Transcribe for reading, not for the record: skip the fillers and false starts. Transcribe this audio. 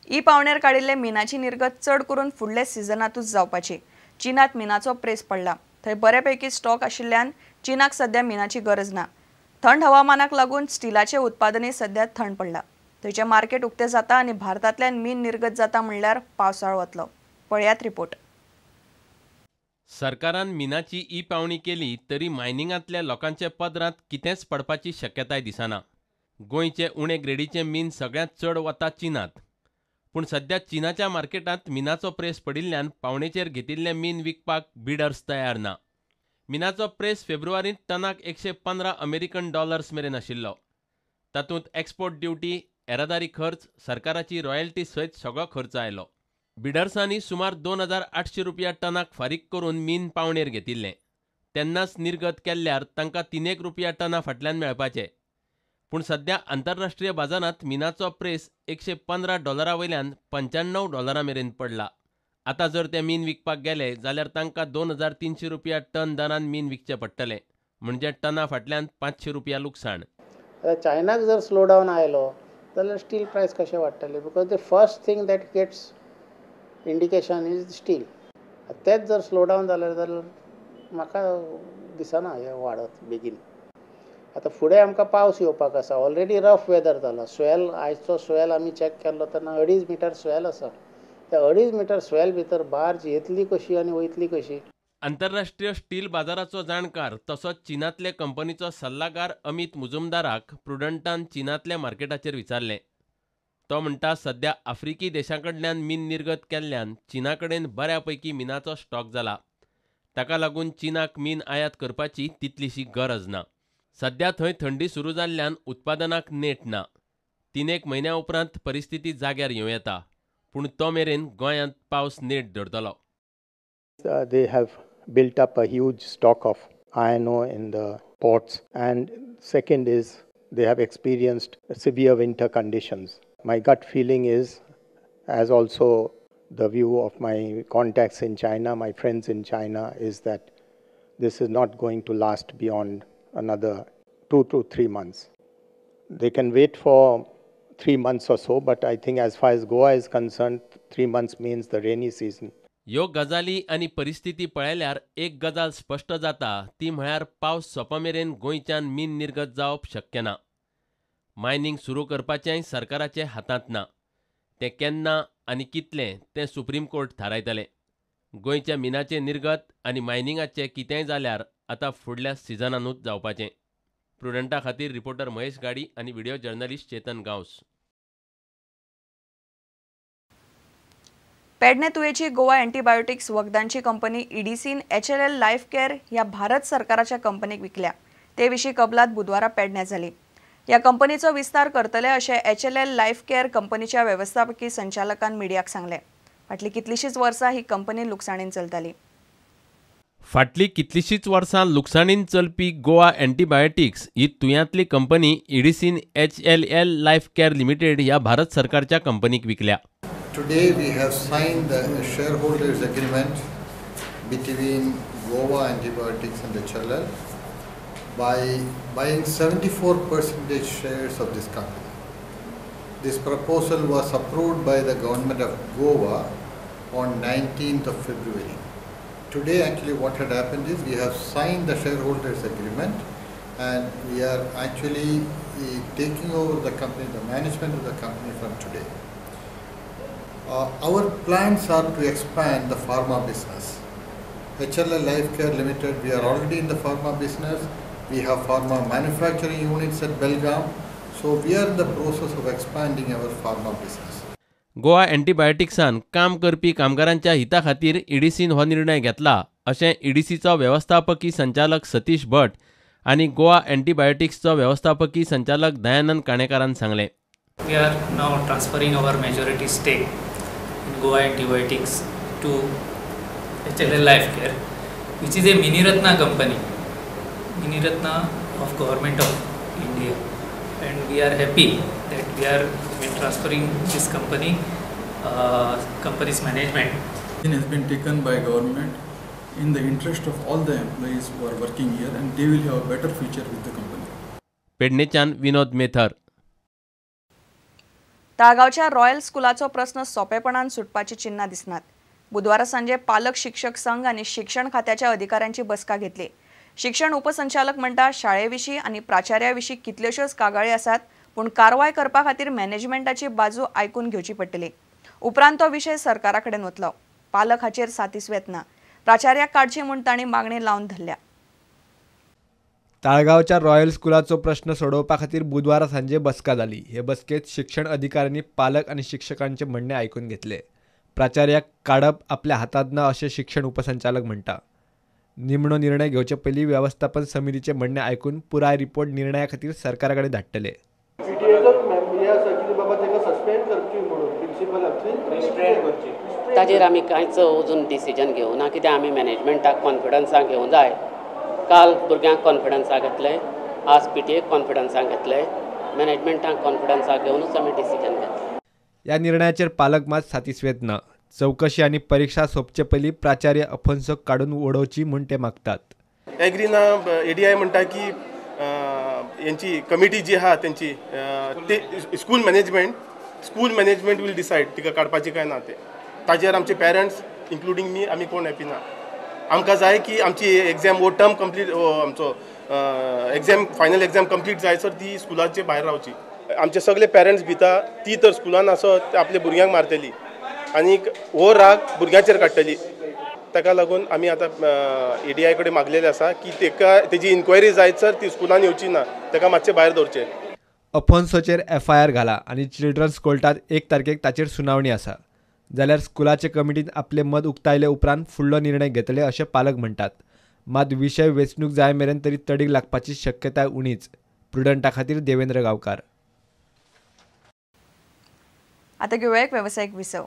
E पावण्यार काडिल्ले मिनाची निर्गत चड करून फुडले सिजनातूच जावपाची। चीनात मिनाचो प्रेस पडला। थंय बऱ्यापैकी स्टॉक आशिल्ल्यान चीनाक सध्या मिनाची गरज ना। थंड हवामानाक लागून स्टीलाचे उत्पादनय सध्या थंड पडला। थंयचे मार्केट उक्ते जाता आनी भारतांतल्यान मीन निर्गत जाता म्हणल्यार पावसाळो वतलो। पळयात रिपोर्ट। सरकारान मिनाची ई पावणी केली तरी मायनिंगांतल्या लोकांच्या पदरांत कितेंच पडपाची शक्यताय दिसना। गोंयचे उणे ग्रेडीचे मीन सगळ्यांत चड वता चीनात। पूण सध्या चीनाच्या मार्केटांत मिनाचो प्रेस पडिल्ल्यान पावणेचेर घेतिल्ले मीन विकपाक बिडर्स तयार ना। मिनाचो प्रेस फेब्रुवारींत टनाक $115 मेरेन आशिल्लो। तातूंत एक्सपोर्ट ड्युटी, येरादारी खर्च, सरकाराची रॉयल्टी सयत सगळो खर्च आयलो। बिडर्सांनी सुमार $2,800 टनाक फारीक करून मीन पावणेर घेतिल्ले। तेन्नाच निर्गत केल्ल्यार तांकां $3 टना फाटल्यान मेळपाचे। पूण सध्या आंतरराष्ट्रीय बाजारांत मिनाचो प्रेस $115 वयल्यान $95 मेरेन पडला। आतां जर ते मीन विकपाक गेले जाल्यार तांकां $2,300 टन दरान मीन विकचे पडटले, म्हणजे टना फाटल्यान $500 लुकसाण। चायनाक जर स्लो डावन आयलो जाल्यार स्टील प्रायस कशें वाडटले? Because the first thing that gets indication is steel. तेच जर स्लो डावन जाल्यार म्हाका दिसना हें वाडत बेगीन। आतां फुडें आमकां पावस येवपाक आसा। ऑलरेडी रफ वेदर जाला। स्वेल आयचो स्वेल आमी चॅक केल्लो तेन्ना 2.5 मिटर स्वेल आसा। त्या 2.5 मिटर स्वेल भितर बार्ज येतली कशी आनी वयतली कशी? आंतरराष्ट्रीय स्टील बाजाराचो जाणकार तसोच चीनांतले कंपनीचो सल्लागार अमित मुजुमदाराक प्रुडंटान चीनांतल्या मार्केटाचेर विचारलें। तो म्हणटा सध्या आफ्रिकी देशांकडल्यान मीन निर्गत केल्ल्यान चीना कडेन बऱ्यापैकी मिनाचो स्टॉक जाला। ताका लागून चीनाक मीन आयात करपाची तितलीशी गरज ना। सध्या थंय थंडी सुरू जाल्ल्यान उत्पादनाक नेट ना। 3 म्हयन्या उपरांत परिस्थिती जाग्यार येवं येता। पूण तो मेरेन गोंयांत पावस net धरतलो। They have built up a huge stock of iron ore in the ports, and second is they have experienced severe winter conditions. My gut feeling is, as also the view of my contacts in China, my friends in China, is that this is not going to last beyond another 2 to 3 months. They can wait for 3 months or so, but I think as far as Goa is concerned, 3 months means the rainy season. ह्यो गजाली आनी परिस्थिती पळयल्यार एक गजाल स्पश्ट जाता, ती म्हळ्यार पावस सोंपा मेरेन गोंयच्यान मीन निर्गत जावप शक्य ना। मायनिंग सुरू करपाचेंय सरकाराचे हातांत ना। तें केन्ना आनी कितलें तें सुप्रीम कोर्ट थारायतले। गोंयच्या मिनाचे निर्गत आनी मायनिंगाचें कितेंय जाल्यार आतां फुडल्या सिजनानूच जावपाचें। प्रुडंटा खातीर रिपोर्टर महेश गाडी आनी व्हिडिओ जर्नलिस्ट चेतन गांवस। पेडणे तुयेची गोवा अँटीबायोटिक्स वखदांची कंपनी इडिसीन HLL लायफ केअर ह्या भारत सरकाराच्या कंपनीक विकल्या। ते विशीं कबलात बुधवारा पेडण्यात जाली। ह्या कंपनीचो विस्तार करतले अशें HLL लायफ केअर कंपनीच्या वेवस्थापकीय संचालकान मिडियाक सांगलें। फाटलीं कितलींशींच वर्सां ही कंपनी लुकसाणीन चलताली। फाटलीं कितलींशींच वर्सां लुकसाणीन चलपी गोवा अँटीबायोटिक्स ही तुयांतली कंपनी इडिसीन HLL लायफ केअर लिमिटेड ह्या भारत सरकारच्या कंपनीक विकल्या। Today we have signed the shareholders agreement between Goa Antibiotics and HLL by buying 74% shares of this company. This proposal was approved by the government of Goa on 19th of February. Today actually what had happened is we have signed the shareholders agreement and we are actually taking over the company, the management of the company from today. Our plans are to expand the pharma business. HLL Life Care Limited, we are already in the pharma business. We have pharma manufacturing units at Belgaum. So we are in the process of expanding our pharma business. Goa अँटीबायोटिक्सान काम करपी कामगारांच्या हिता खातीर इडिसीन हो निर्णय घेतला अशें इडिसीचो वेवस्थापकीय संचालक सतीश भट आनी गोवा अँटीबायोटिक्सचो वेवस्थापकीय संचालक दयानंद काणेकारान सांगलें। We are now transferring our majority stake in Goa Antibiotics to HLL Life Care, which is a Miniratna company, Miniratna of Government of India, and we are happy that we are transferring this company's management. It has been taken by government in the interest of all the employees who are working here, and they will have a better future with the company. पेडणेच्यान विनोद मेथर। ताळगावच्या royal स्कुलाचो प्रश्न सोंपेपणान सुटपाची चिन्हां दिसनात. बुधवारा सांजे पालक शिक्षक संघ आनी शिक्षण खात्याच्या अधिकाऱ्यांची बसका घेतली. शिक्षण उपसंचालक म्हणटा शाळेविशीं आनी प्राचार्याविशीं कितल्योश्योच कागाळी आसात, पूण कारवाय करपा खातीर मॅनेजमेंटाची बाजू आयकून घेवची पडटली. उपरांत तो विशय सरकारा कडेन वतलो. पालक हाचेर सातीस वेतना. प्राचार्याक काडची म्हूण तांणी मागणी लावन धरल्या. ताळगावच्या रॉयल स्कुलाचो प्रश्न सोडोवपा खातीर बुधवारा सांजे बसका जाली. हे बसकेत शिक्षण अधिकाऱ्यांनी पालक आनी शिक्षकांचे म्हणणे आयकून घेतले. प्राचार्याक काडप आपल्या हातांत ना अशें शिक्षण उपसंचालक म्हणटा. निमणो निर्णय घेवचे पयलीं वेवस्थापन समितीचे म्हणणे आयकून पुराय रिपोर्ट निर्णया खातीर सरकारा कडेन धाडटले. ताजेर आमी कांयच अजून डिसिजन घेवना, कित्याक आमी मॅनेजमेंटाक कॉन्फिडन्साक घेवंक जाय. काल भुरग्यांक कॉन्फिडन्साक घेतले, आज PTA कॉन्फिडन्साक घेतले, मॅनेजमेंटाक कॉन्फिडन्साक घेवनूच आमी डिसिजन घेतले. ह्या निर्णयाचेर पालक मात सातीसवेत ना. चवकशी आनी परीक्षा सोंपचे पयलीं प्राचार्य अफोन्सोक काडून उडोवची म्हूण ते मागतात. एग्रीना ADI म्हणटा की यांची कमिटी जी आहा त्यांची ते स्कूल मॅनेजमेंट वील डिसायड तिका काडपाची काय ना ते. ताजेर आमचे पेरंट्स इन्क्लुडींग मी आमी कोण हॅपी ना. आमकां जाय की आमची एग्जाम वो टर्म कंप्लीट आमचो फायनल एग्जाम कंप्लीट जायसर ती स्कुलाचे भायर रावची. आमचे सगळे पेरंट्स भिता ती तर स्कुलान असत आपल्या भुरग्यांक मारतली आनी हो राग भुरग्यांचेर काडटली. ताका लागून आमी आतां ADI कडेन मागलेले आसा की तेजी इन्क्वायरी जायसर ती स्कुलान येवची ना, ताका मातशें भायर दवरचें. अफोन्सोचेर FIR घाला आनी चिल्ड्रन्स कोर्टात 1 तारखेक ताचेर सुनावणी आसा. जाल्यार स्कुलाचे कमिटीन आपले मत उक्तायले उपरांत फुडलो निर्णय घेतले अशें पालक म्हणटात. मात विशय वेंचणूक जाय मेरेन तरी तडीक लागपाची शक्यताय उणीच. प्रुडंटा खातीर देवेंद्र गांवकार. आता घेऊया एक व्यावसायिक विसव.